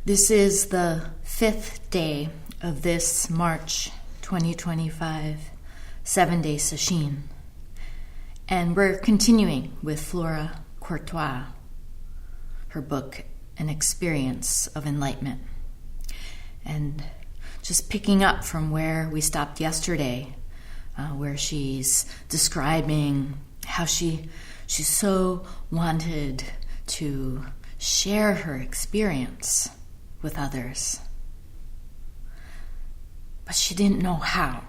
This is the 5th day of this March 2025 7-day sesshin, and we're continuing with Flora Courtois, her book, An Experience of Enlightenment. And just picking up from where we stopped yesterday, where she's describing how she so wanted to share her experience with others, but she didn't know how.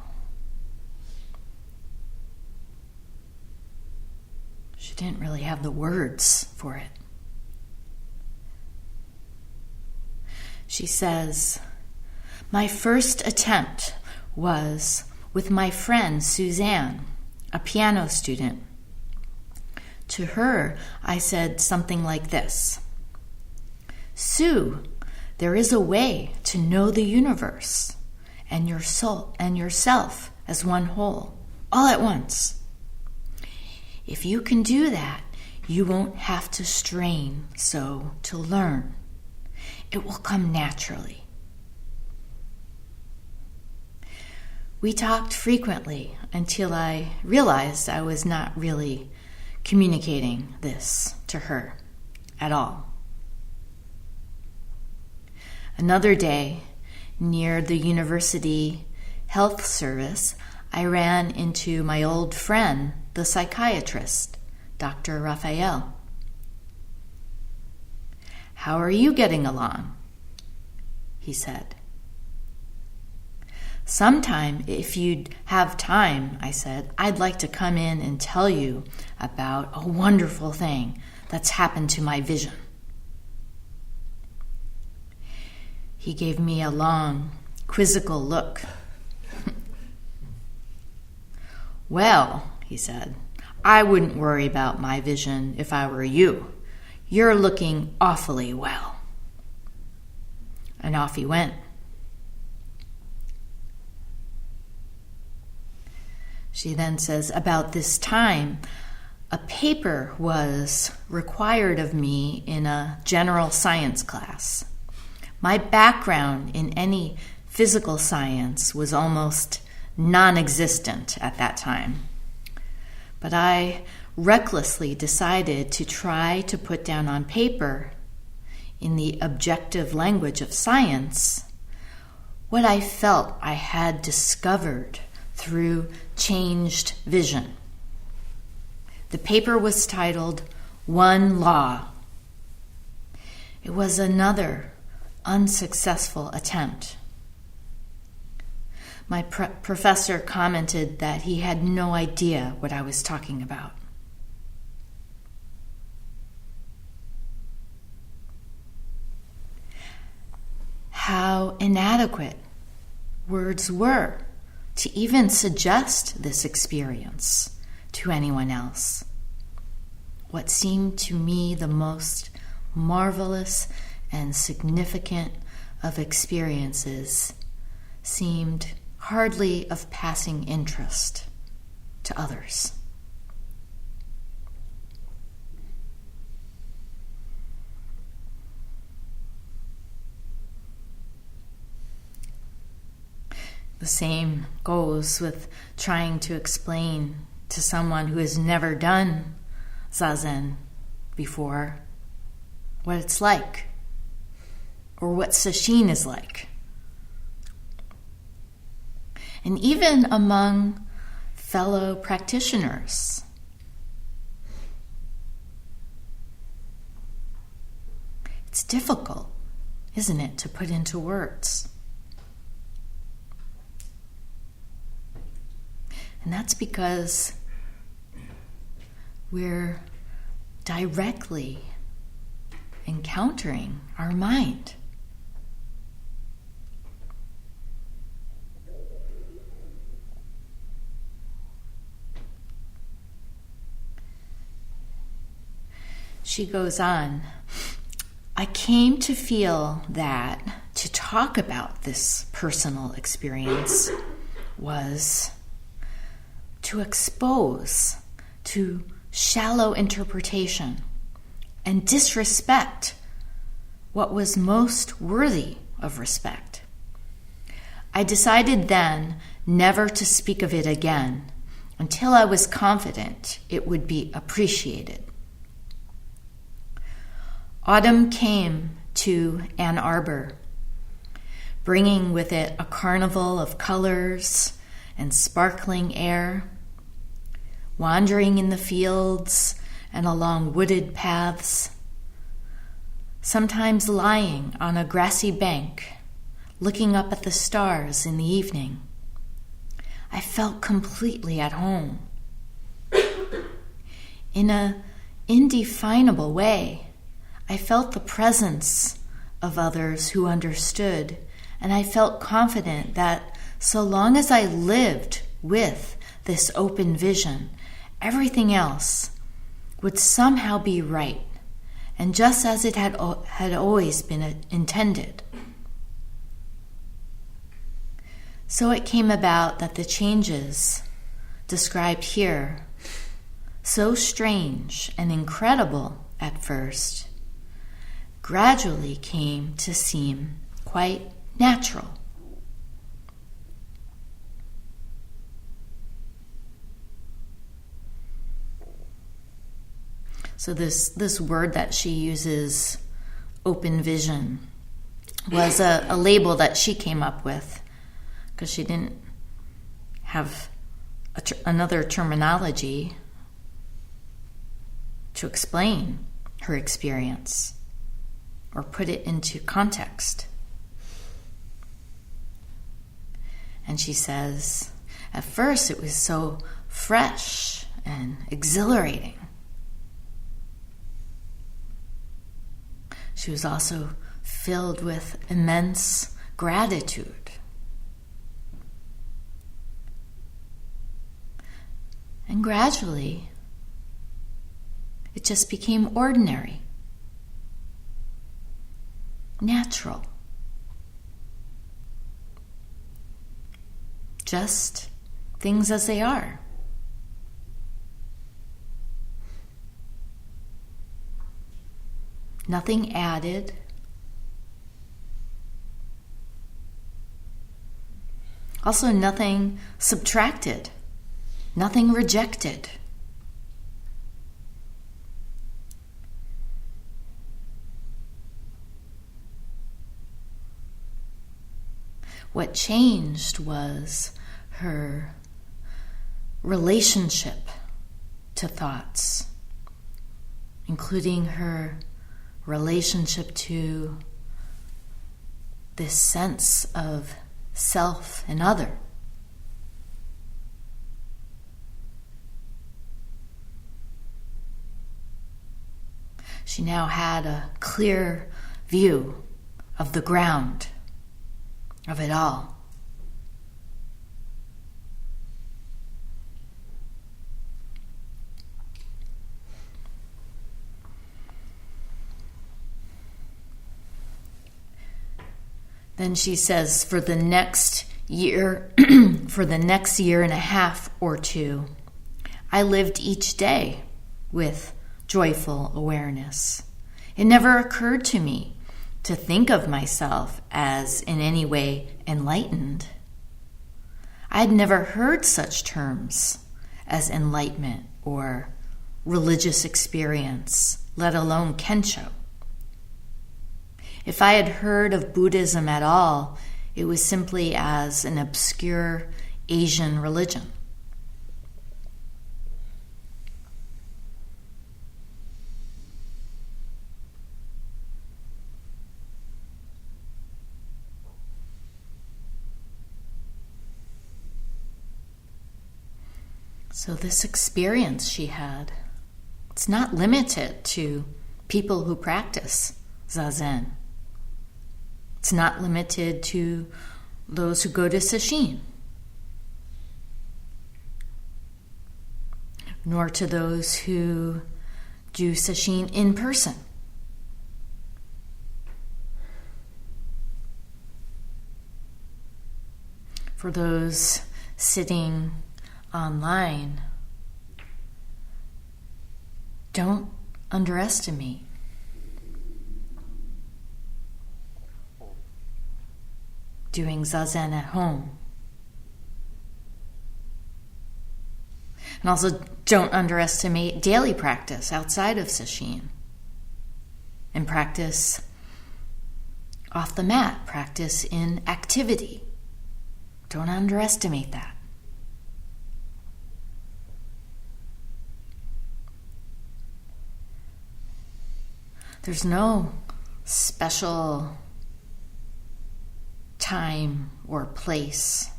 She didn't really have the words for it. She says, "My first attempt was with my friend Suzanne, a piano student. To her, I said something like this: 'Sue, there is a way to know the universe and your soul and yourself as one whole, all at once. If you can do that, you won't have to strain so to learn. It will come naturally.' We talked frequently until I realized I was not really communicating this to her at all. Another day, near the university health service, I ran into my old friend, the psychiatrist, Dr. Raphael. 'How are you getting along?' he said. 'Sometime, if you'd have time,' I said, 'I'd like to come in and tell you about a wonderful thing that's happened to my vision.' He gave me a long, quizzical look. 'Well,' he said, 'I wouldn't worry about my vision if I were you. You're looking awfully well.' And off he went. She then says, about this time, a paper was required of me in a general science class. My background in any physical science was almost non-existent at that time. But I recklessly decided to try to put down on paper, in the objective language of science, what I felt I had discovered through changed vision. The paper was titled "One Law." It was another unsuccessful attempt. My professor commented that he had no idea what I was talking about. How inadequate words were to even suggest this experience to anyone else. What seemed to me the most marvelous and significant of experiences seemed hardly of passing interest to others. The same goes with trying to explain to someone who has never done Zazen before what it's like, or what sesshin is like. And even among fellow practitioners, it's difficult, isn't it, to put into words. And that's because we're directly encountering our mind. She goes on, "I came to feel that to talk about this personal experience was to expose to shallow interpretation and disrespect what was most worthy of respect. I decided then never to speak of it again until I was confident it would be appreciated. Autumn came to Ann Arbor, bringing with it a carnival of colors and sparkling air. Wandering in the fields and along wooded paths, sometimes lying on a grassy bank, looking up at the stars in the evening, I felt completely at home. In an indefinable way, I felt the presence of others who understood, and I felt confident that so long as I lived with this open vision, everything else would somehow be right, and just as it had always been intended. So it came about that the changes described here, so strange and incredible at first, gradually came to seem quite natural. So this word that she uses, open vision, was a label that she came up with because she didn't have another terminology to explain her experience or put it into context. And she says, at first it was so fresh and exhilarating. She was also filled with immense gratitude. And gradually, it just became ordinary, natural. Just things as they are. Nothing added. Also, nothing subtracted. Nothing rejected. What changed was her relationship to thoughts, including her relationship to this sense of self and other. She now had a clear view of the ground of it all. Then she says, for the next year, for the next year and a half or two, I lived each day with joyful awareness. It never occurred to me to think of myself as in any way enlightened. I had never heard such terms as enlightenment or religious experience, let alone Kensho. If I had heard of Buddhism at all, it was simply as an obscure Asian religion. So this experience she had, it's not limited to people who practice Zazen. It's not limited to those who go to Sesshin, nor to those who do Sesshin in person. For those sitting online, don't underestimate doing zazen at home. And also, don't underestimate daily practice outside of sesshin. And practice off the mat, practice in activity. Don't underestimate that. There's no special time or place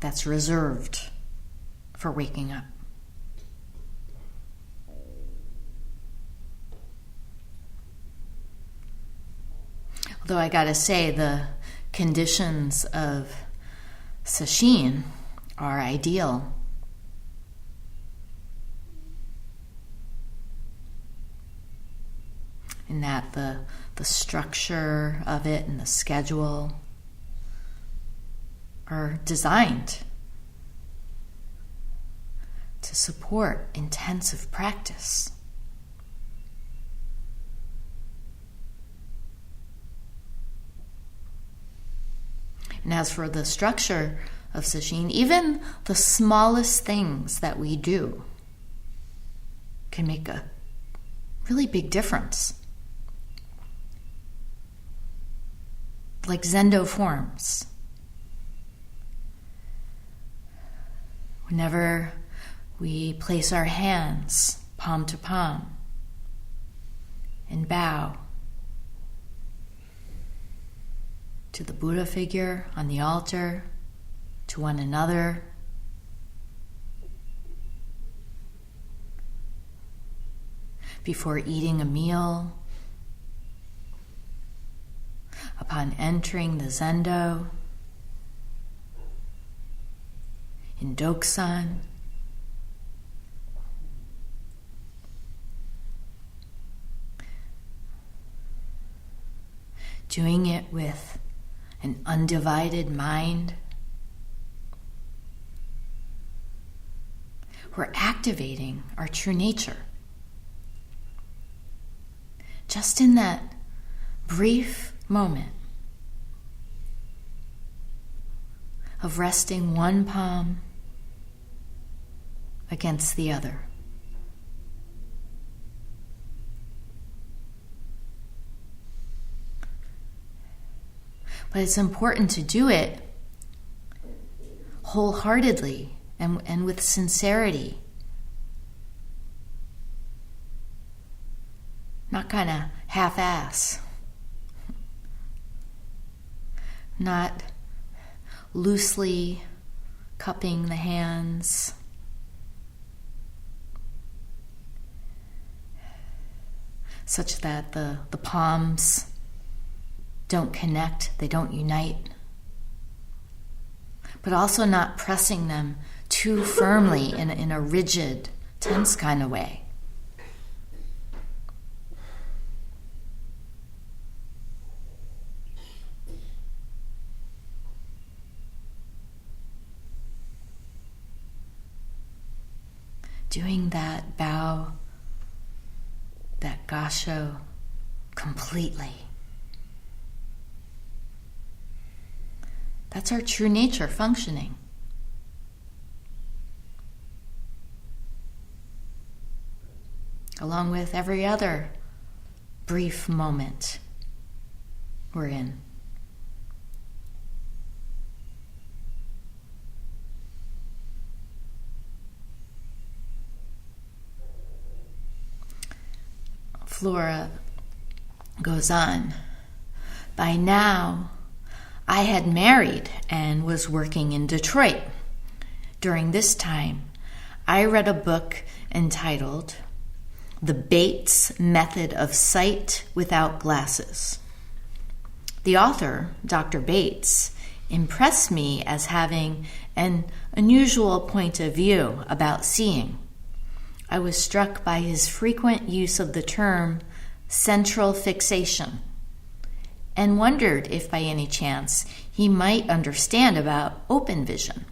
that's reserved for waking up. Although I gotta say, the conditions of sesshin are ideal. In that the structure of it and the schedule are designed to support intensive practice. And as for the structure of sesshin, even the smallest things that we do can make a really big difference. Like Zendo forms. Whenever we place our hands palm to palm and bow to the Buddha figure on the altar, to one another, before eating a meal, upon entering the Zendo, in Doksan, doing it with an undivided mind. We're activating our true nature. Just in that brief moment of resting one palm against the other. But it's important to do it wholeheartedly and with sincerity. Not kind of half-ass. Not loosely cupping the hands. Such that the palms don't connect, they don't unite. But also not pressing them too firmly in a rigid, tense kind of way. Doing that bow, that gasho, completely. That's our true nature functioning. Along with every other brief moment we're in. Flora goes on. By now, I had married and was working in Detroit. During this time, I read a book entitled The Bates Method of Sight Without Glasses. The author, Dr. Bates, impressed me as having an unusual point of view about seeing. I was struck by his frequent use of the term central fixation and wondered if by any chance he might understand about open vision.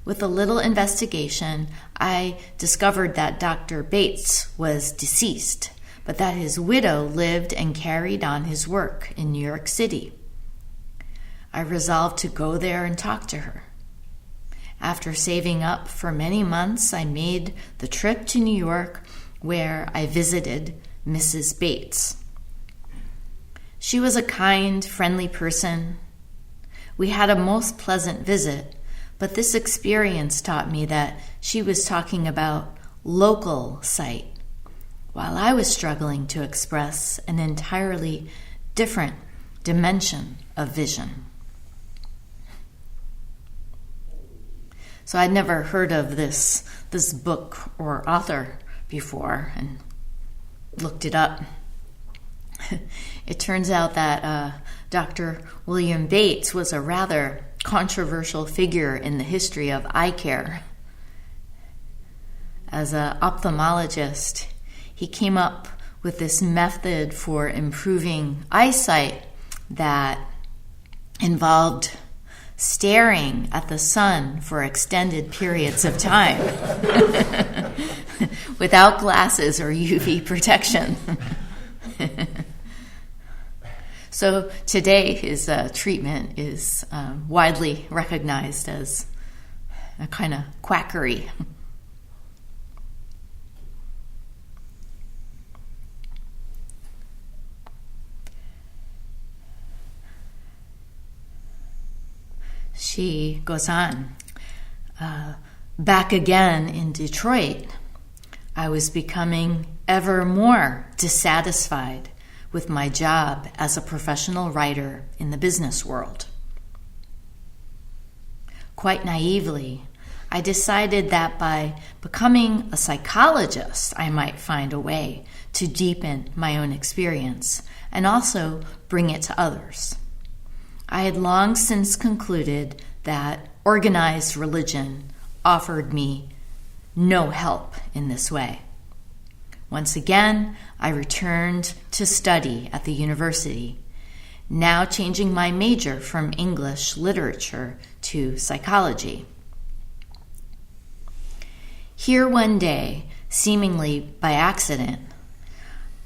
With a little investigation, I discovered that Dr. Bates was deceased, but that his widow lived and carried on his work in New York City. I resolved to go there and talk to her. After saving up for many months, I made the trip to New York, where I visited Mrs. Bates. She was a kind, friendly person. We had a most pleasant visit, but this experience taught me that she was talking about local sight, while I was struggling to express an entirely different dimension of vision. So I'd never heard of this book or author before and looked it up. It turns out that Dr. William Bates was a rather controversial figure in the history of eye care. As an ophthalmologist, he came up with this method for improving eyesight that involved staring at the sun for extended periods of time without glasses or UV protection. So today his treatment is widely recognized as a kind of quackery. She goes on, back again in Detroit, I was becoming ever more dissatisfied with my job as a professional writer in the business world. Quite naively, I decided that by becoming a psychologist, I might find a way to deepen my own experience and also bring it to others. I had long since concluded that organized religion offered me no help in this way. Once again, I returned to study at the university, now changing my major from English literature to psychology. Here one day, seemingly by accident,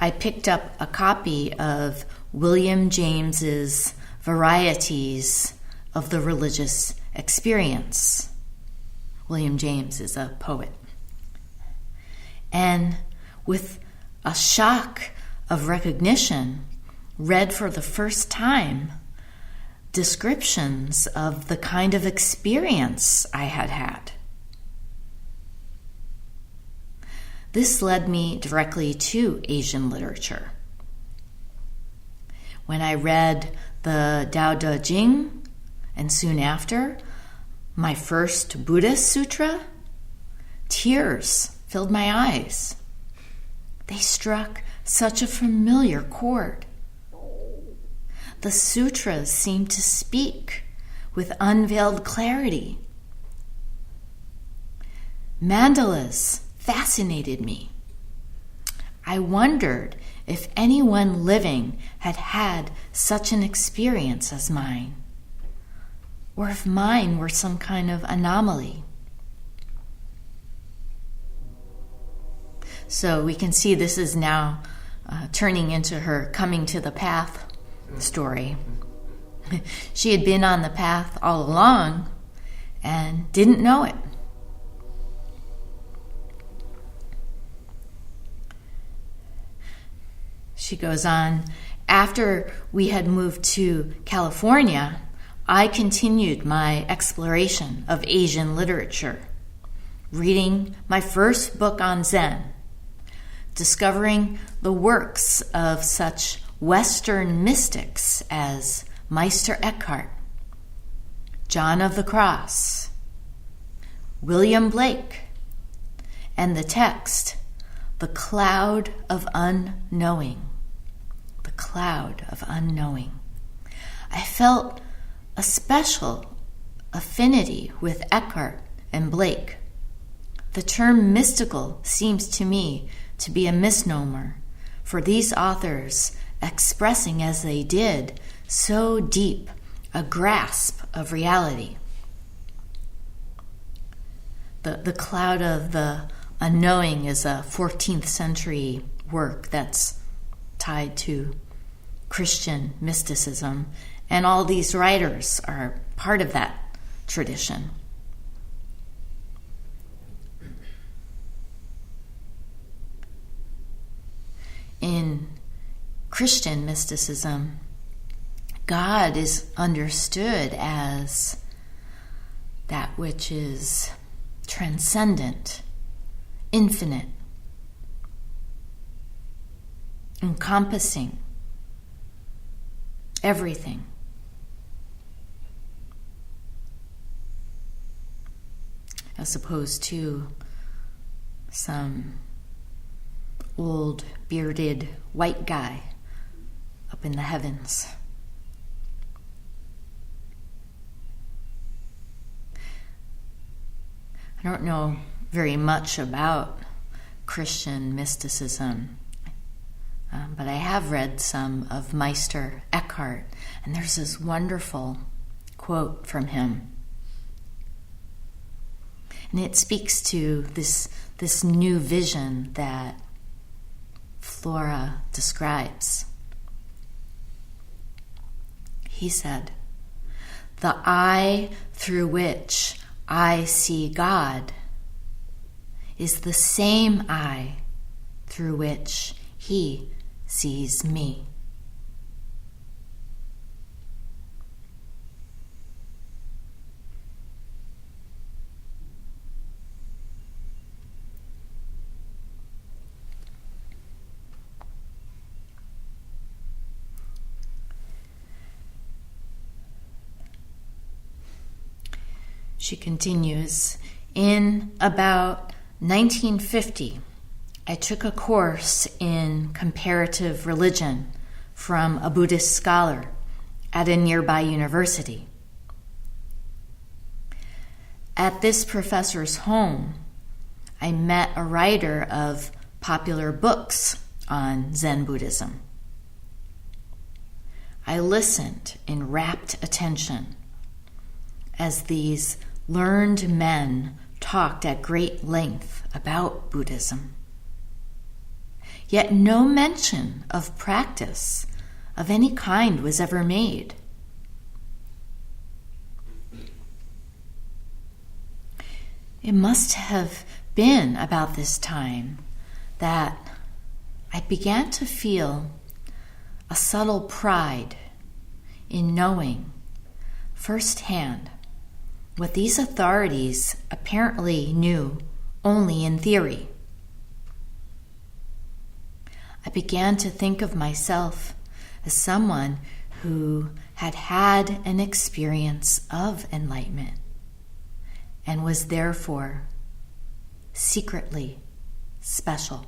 I picked up a copy of William James's Varieties of the Religious Experience. William James is a poet. And with a shock of recognition, read for the first time descriptions of the kind of experience I had had. This led me directly to Asian literature. When I read the Tao Te Ching, and soon after, my first Buddhist sutra, tears filled my eyes. They struck such a familiar chord. The sutras seemed to speak with unveiled clarity. Mandalas fascinated me. I wondered if anyone living had had such an experience as mine, or if mine were some kind of anomaly. So we can see this is now turning into her coming to the path story. She had been on the path all along and didn't know it. She goes on, after we had moved to California, I continued my exploration of Asian literature, reading my first book on Zen, discovering the works of such Western mystics as Meister Eckhart, John of the Cross, William Blake, and the text, The Cloud of Unknowing. The Cloud of Unknowing. I felt a special affinity with Eckhart and Blake. The term mystical seems to me to be a misnomer, for these authors, expressing as they did so deep a grasp of reality. The Cloud of the Unknowing is a 14th century work that's tied to Christian mysticism, and all these writers are part of that tradition. In Christian mysticism, God is understood as that which is transcendent, infinite, encompassing everything. As opposed to some old bearded white guy up in the heavens. I don't know very much about Christian mysticism, but I have read some of Meister Eckhart, and there's this wonderful quote from him. And it speaks to this new vision that Flora describes. He said, "The eye through which I see God is the same eye through which He sees me." She continues, in about 1950, I took a course in comparative religion from a Buddhist scholar at a nearby university. At this professor's home, I met a writer of popular books on Zen Buddhism. I listened in rapt attention as these learned men talked at great length about Buddhism. Yet no mention of practice of any kind was ever made. It must have been about this time that I began to feel a subtle pride in knowing firsthand what these authorities apparently knew only in theory. I began to think of myself as someone who had had an experience of enlightenment and was therefore secretly special.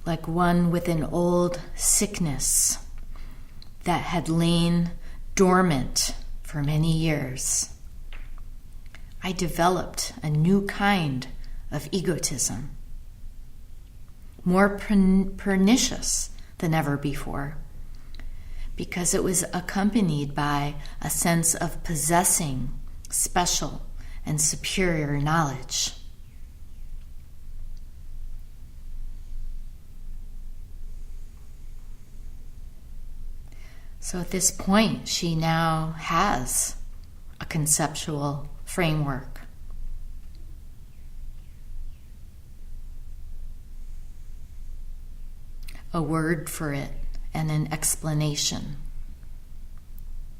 Like one with an old sickness that had lain dormant for many years, I developed a new kind of egotism, more pernicious than ever before, because it was accompanied by a sense of possessing special and superior knowledge. So at this point, she now has a conceptual framework. A word for it and an explanation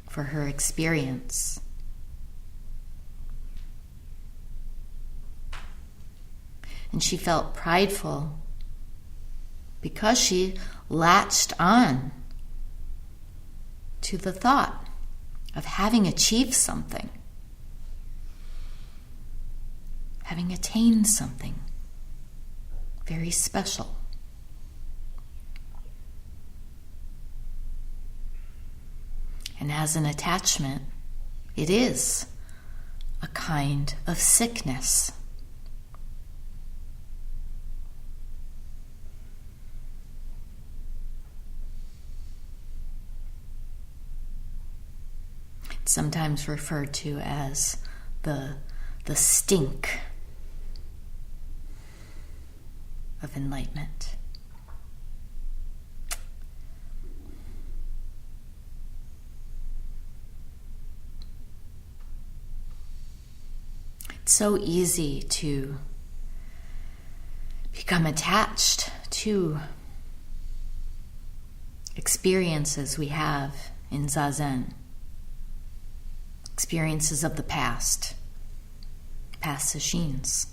for her experience. And she felt prideful because she latched on to the thought of having achieved something, having attained something very special. And as an attachment, it is a kind of sickness. It's sometimes referred to as the stink of Enlightenment. It's so easy to become attached to experiences we have in Zazen, experiences of the past sessions.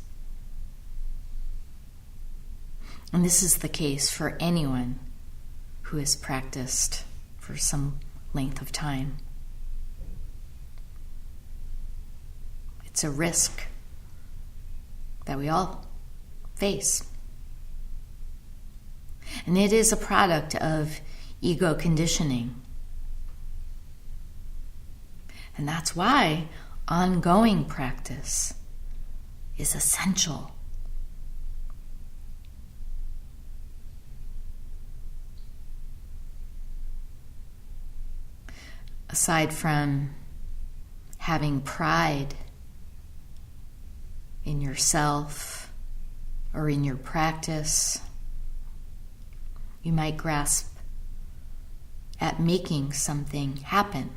And this is the case for anyone who has practiced for some length of time. It's a risk that we all face. And it is a product of ego conditioning. And that's why ongoing practice is essential. Aside from having pride in yourself or in your practice, you might grasp at making something happen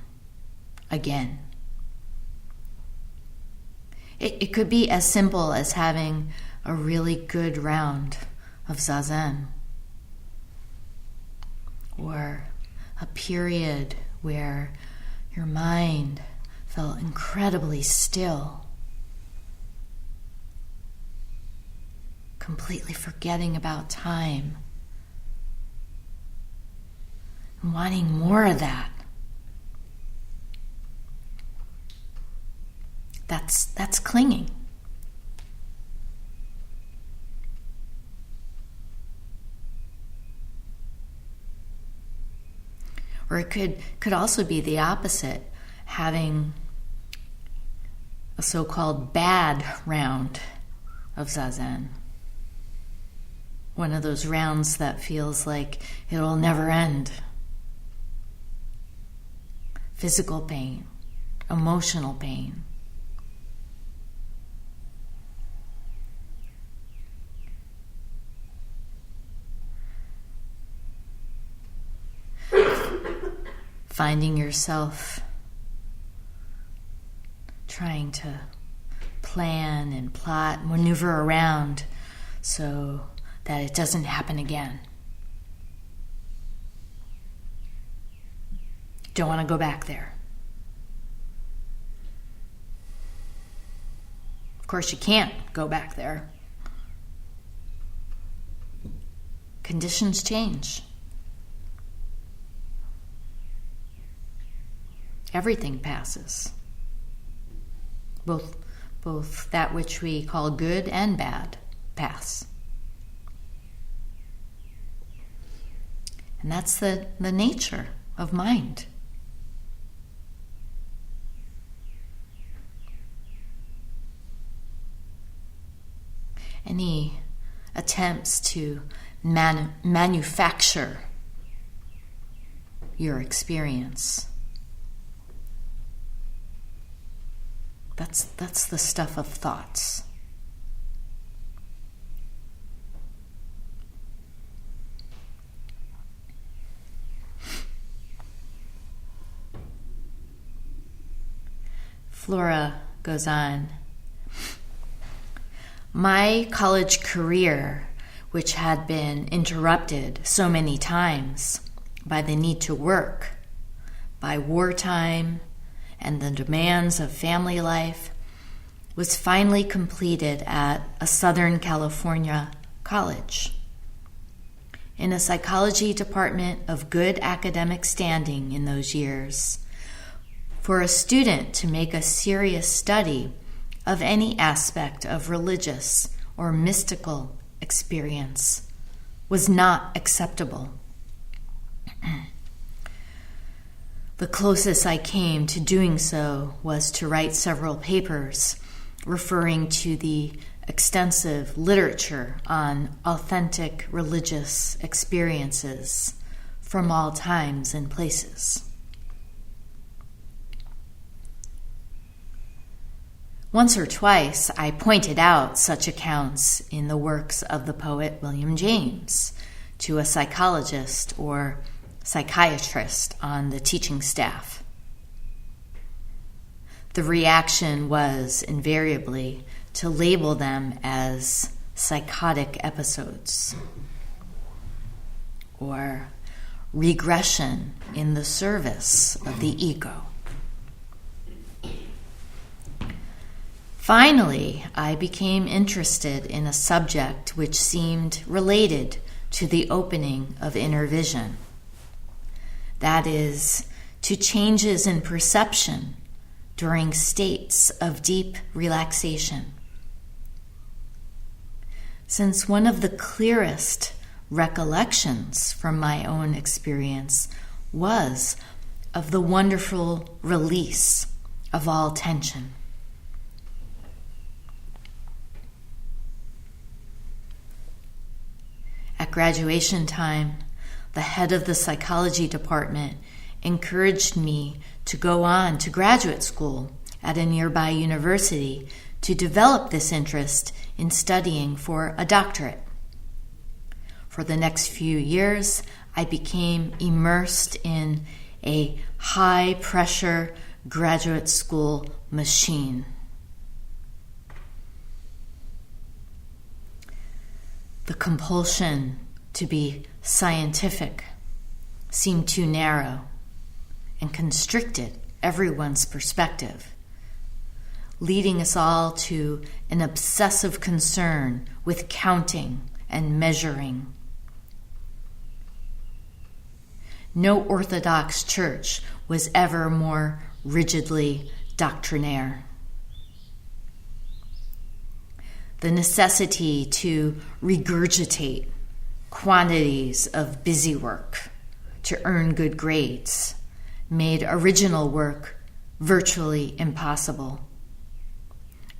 again. It could be as simple as having a really good round of Zazen, or a period where your mind felt incredibly still, completely forgetting about time, and wanting more of that. That's clinging. Or it could also be the opposite, having a so-called bad round of Zazen. One of those rounds that feels like it'll never end. Physical pain, emotional pain. Finding yourself trying to plan and plot, maneuver around so that it doesn't happen again. Don't want to go back there. Of course, you can't go back there. Conditions change. Everything passes. Both that which we call good and bad pass. And that's the nature of mind. Any attempts to manufacture your experience, that's the stuff of thoughts. Flora goes on. My college career, which had been interrupted so many times by the need to work, by wartime, and the demands of family life, was finally completed at a Southern California college. In a psychology department of good academic standing in those years, for a student to make a serious study of any aspect of religious or mystical experience was not acceptable. The closest I came to doing so was to write several papers referring to the extensive literature on authentic religious experiences from all times and places. Once or twice, I pointed out such accounts in the works of the poet William James to a psychologist or psychiatrist on the teaching staff. The reaction was invariably to label them as psychotic episodes or regression in the service of the ego. Finally, I became interested in a subject which seemed related to the opening of inner vision. That is, to changes in perception during states of deep relaxation. Since one of the clearest recollections from my own experience was of the wonderful release of all tension. At graduation time, the head of the psychology department encouraged me to go on to graduate school at a nearby university to develop this interest in studying for a doctorate. For the next few years, I became immersed in a high-pressure graduate school machine. The compulsion to be scientific seemed too narrow and constricted everyone's perspective, leading us all to an obsessive concern with counting and measuring. No Orthodox church was ever more rigidly doctrinaire. The necessity to regurgitate quantities of busy work to earn good grades made original work virtually impossible.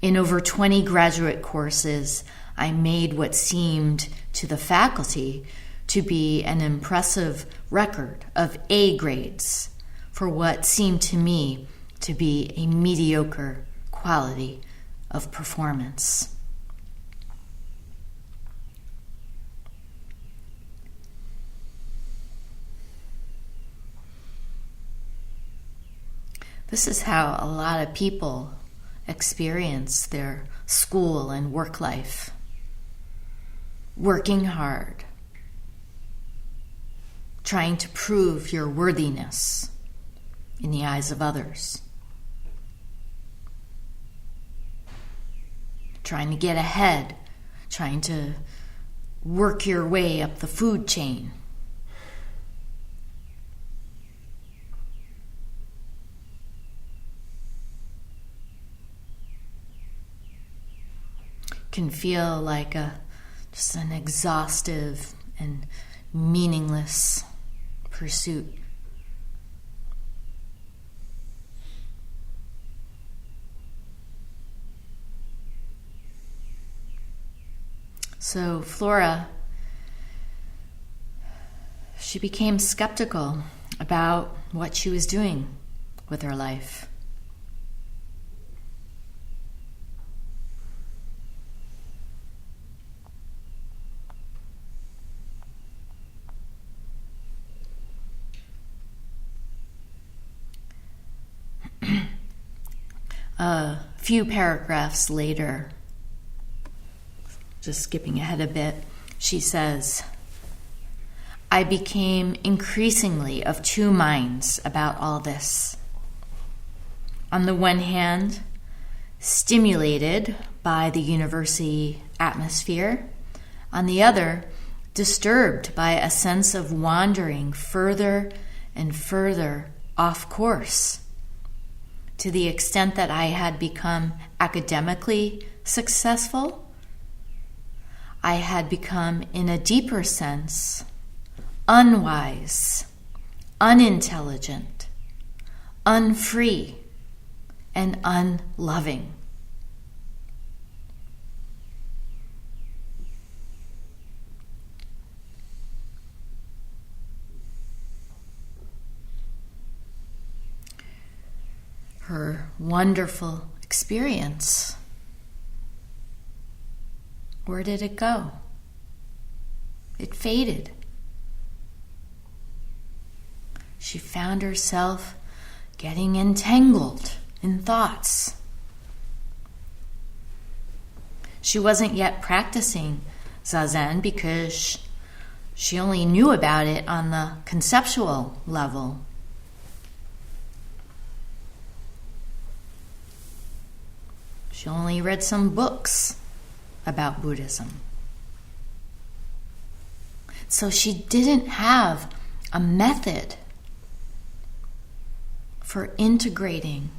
In over 20 graduate courses, I made what seemed to the faculty to be an impressive record of A grades for what seemed to me to be a mediocre quality of performance. This is how a lot of people experience their school and work life. Working hard, trying to prove your worthiness in the eyes of others, trying to get ahead, trying to work your way up the food chain. Can feel like just an exhaustive and meaningless pursuit. So Flora, she became skeptical about what she was doing with her life. A few paragraphs later, just skipping ahead a bit, she says, I became increasingly of two minds about all this. On the one hand, stimulated by the university atmosphere. On the other, disturbed by a sense of wandering further and further off course, to the extent that I had become academically successful. I had become, in a deeper sense, unwise, unintelligent, unfree, and unloving. Her wonderful experience, where did it go? It faded. She found herself getting entangled in thoughts. She wasn't yet practicing Zazen because she only knew about it on the conceptual level. She only read some books about Buddhism. So she didn't have a method for integrating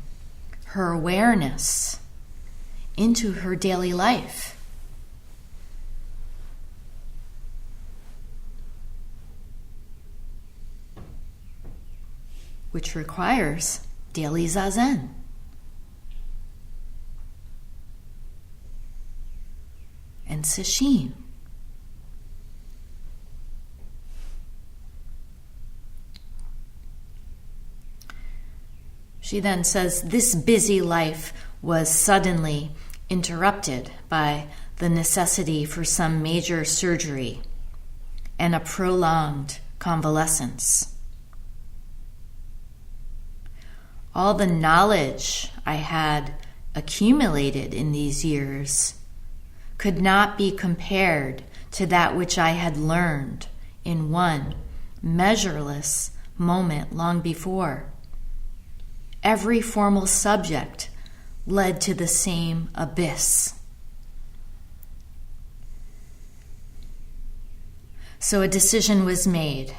her awareness into her daily life. Which requires daily Zazen. And Sesshin. She then says, this busy life was suddenly interrupted by the necessity for some major surgery and a prolonged convalescence. All the knowledge I had accumulated in these years could not be compared to that which I had learned in one measureless moment long before. Every formal subject led to the same abyss. So a decision was made,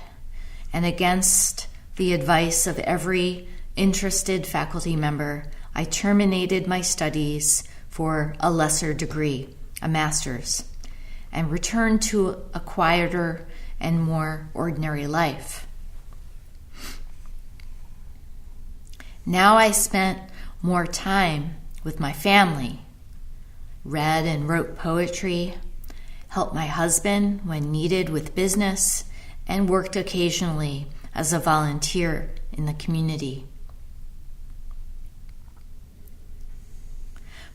and against the advice of every interested faculty member, I terminated my studies for a lesser degree, a master's, and returned to a quieter and more ordinary life. Now I spent more time with my family, read and wrote poetry, helped my husband when needed with business, and worked occasionally as a volunteer in the community.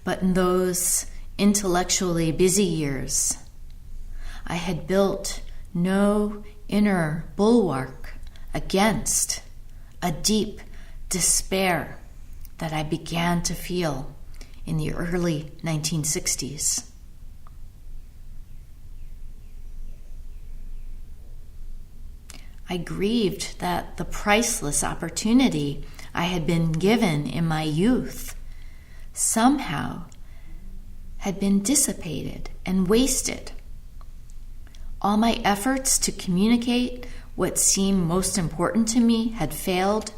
But in those intellectually busy years, I had built no inner bulwark against a deep despair that I began to feel in the early 1960s. I grieved that the priceless opportunity I had been given in my youth somehow had been dissipated and wasted. All my efforts to communicate what seemed most important to me had failed.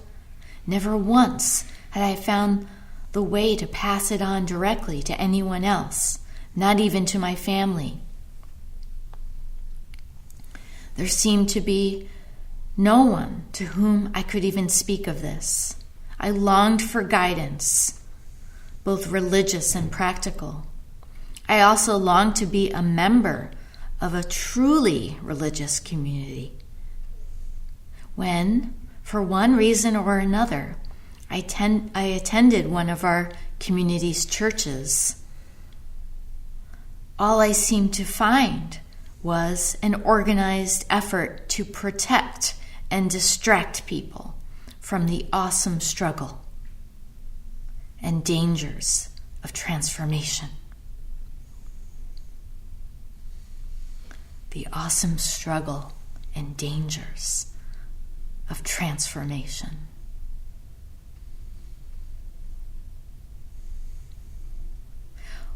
Never once had I found the way to pass it on directly to anyone else, not even to my family. There seemed to be no one to whom I could even speak of this. I longed for guidance, both religious and practical. I also longed to be a member of a truly religious community. When, for one reason or another, I attended one of our community's churches, all I seemed to find was an organized effort to protect and distract people from the awesome struggle and dangers of transformation. The awesome struggle and dangers of transformation.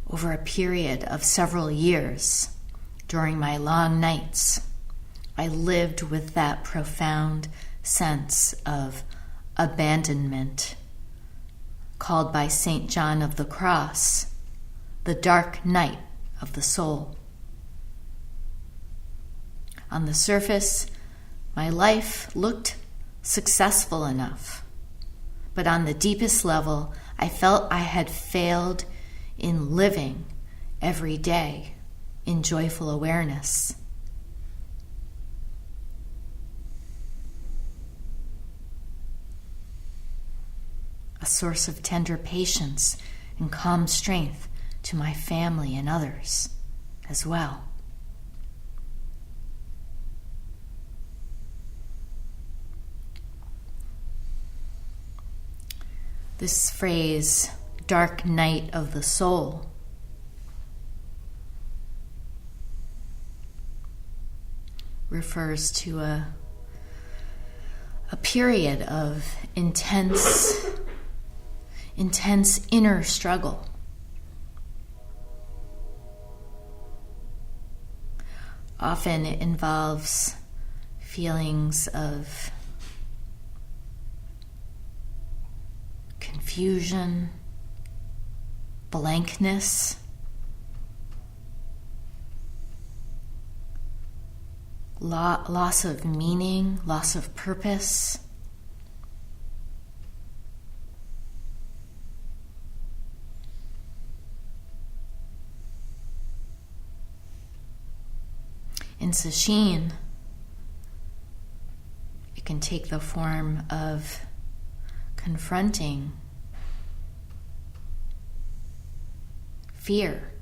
Over a period of several years, during my long nights, I lived with that profound sense of abandonment, called by St. John of the Cross, the dark night of the soul. On the surface, my life looked successful enough, but on the deepest level, I felt I had failed in living every day in joyful awareness. A source of tender patience and calm strength to my family and others as well. This phrase, dark night of the soul, refers to a period of intense inner struggle. Often it involves feelings of confusion, blankness, loss of meaning, loss of purpose. In sesshin, it can take the form of confronting fear,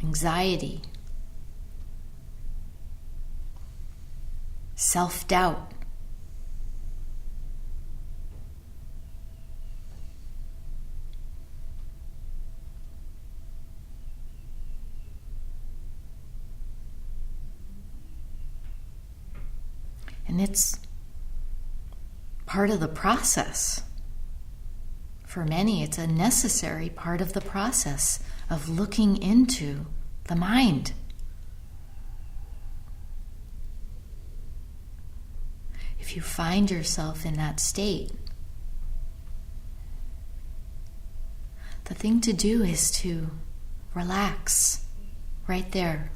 anxiety, self-doubt, and it's part of the process. For many, it's a necessary part of the process of looking into the mind. If you find yourself in that state, the thing to do is to relax right there.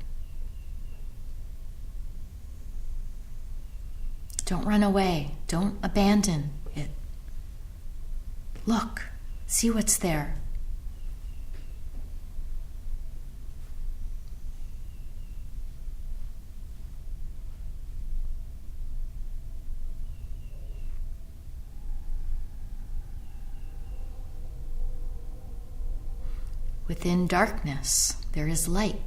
Don't run away. Don't abandon it. Look, see what's there. Within darkness, there is light.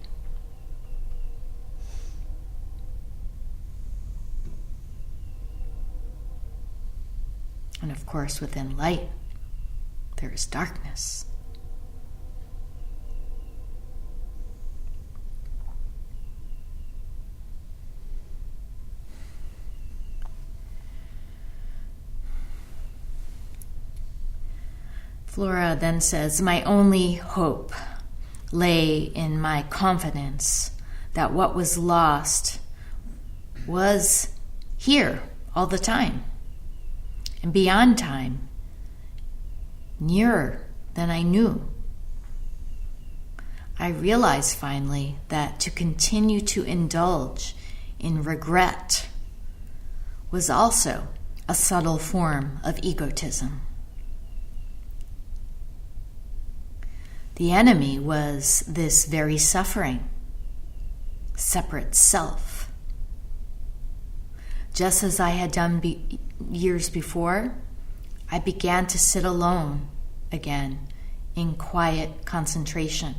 And of course, within light, there is darkness. Flora then says, my only hope lay in my confidence that what was lost was here all the time and beyond time, nearer than I knew. I realized finally that to continue to indulge in regret was also a subtle form of egotism. The enemy was this very suffering, separate self. Just as I had done years before, I began to sit alone again in quiet concentration.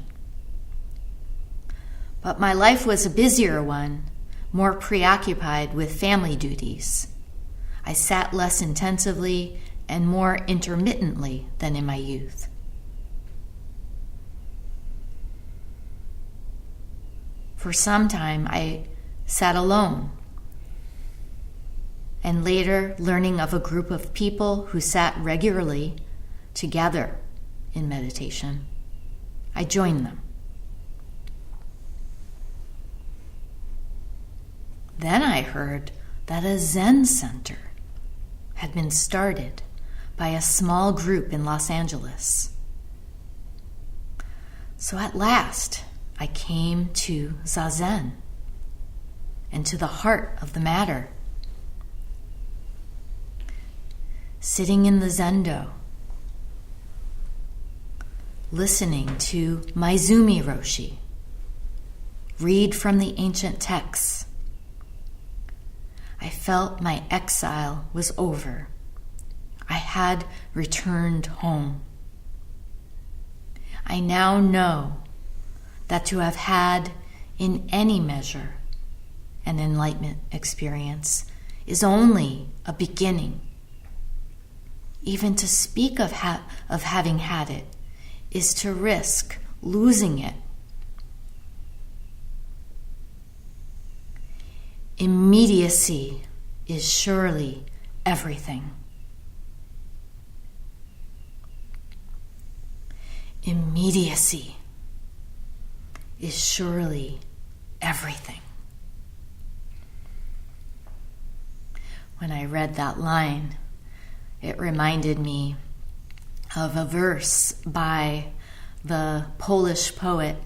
But my life was a busier one, more preoccupied with family duties. I sat less intensively and more intermittently than in my youth. For some time, I sat alone, and later, learning of a group of people who sat regularly together in meditation, I joined them. Then I heard that a Zen center had been started by a small group in Los Angeles. So at last, I came to Zazen and to the heart of the matter. Sitting in the zendo, listening to Maizumi Roshi read from the ancient texts, I felt my exile was over. I had returned home. I now know that to have had, in any measure, an enlightenment experience is only a beginning. Even to speak of having had it is to risk losing it. Immediacy is surely everything. Immediacy is surely everything. When I read that line, it reminded me of a verse by the Polish poet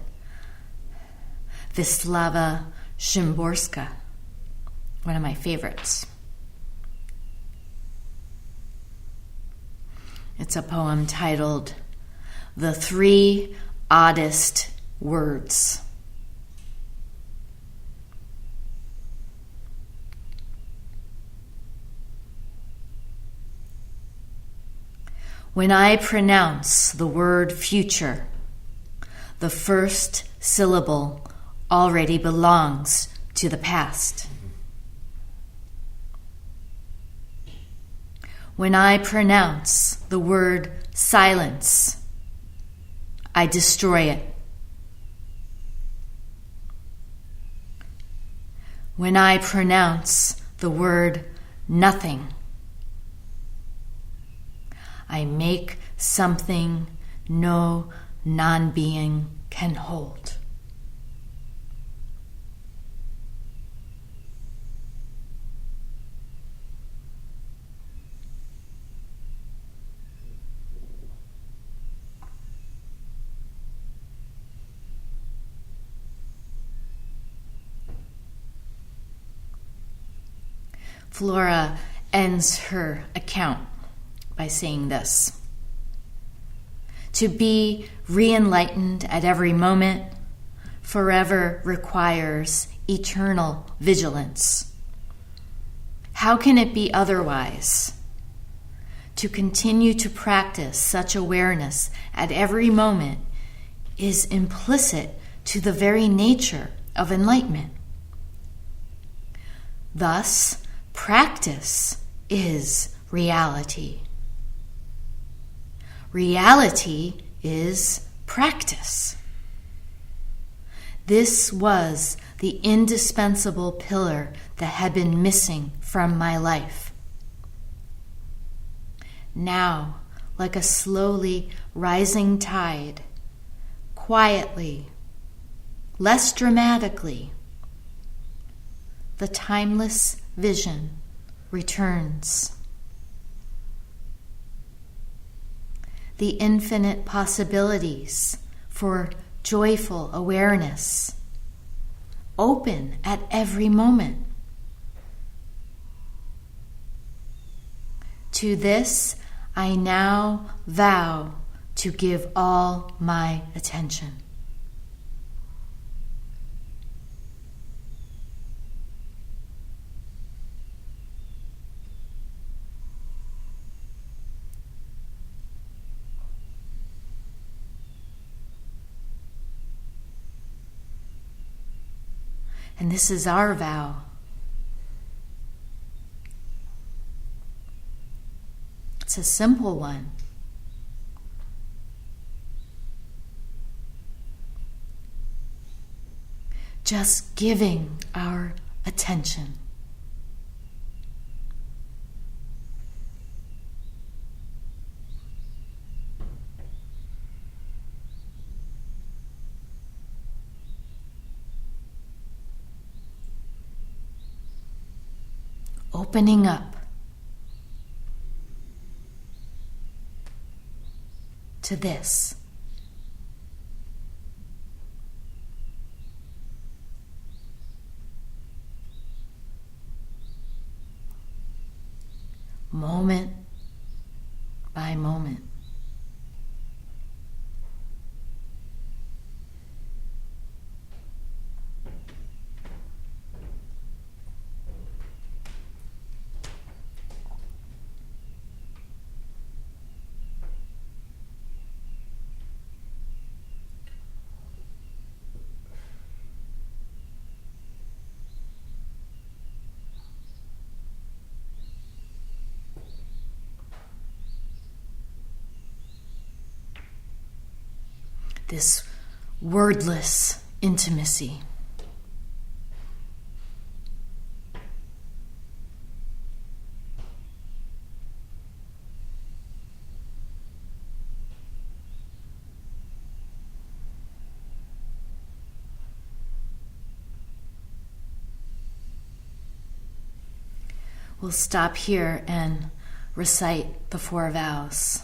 Wisława Szymborska, one of my favorites. It's a poem titled "The Three Oddest Words." When I pronounce the word future, the first syllable already belongs to the past. When I pronounce the word silence, I destroy it. When I pronounce the word nothing, I make something no non-being can hold. Flora ends her account by saying this: to be re-enlightened at every moment forever requires eternal vigilance. How can it be otherwise? To continue to practice such awareness at every moment is implicit to the very nature of enlightenment. Thus, practice is reality. Reality is practice. This was the indispensable pillar that had been missing from my life. Now, like a slowly rising tide, quietly, less dramatically, the timeless vision returns. The infinite possibilities for joyful awareness open at every moment. To this, I now vow to give all my attention. And this is our vow. It's a simple one. Just giving our attention. Opening up to this. Moment by moment. this wordless intimacy. We'll stop here and recite the 4 vows.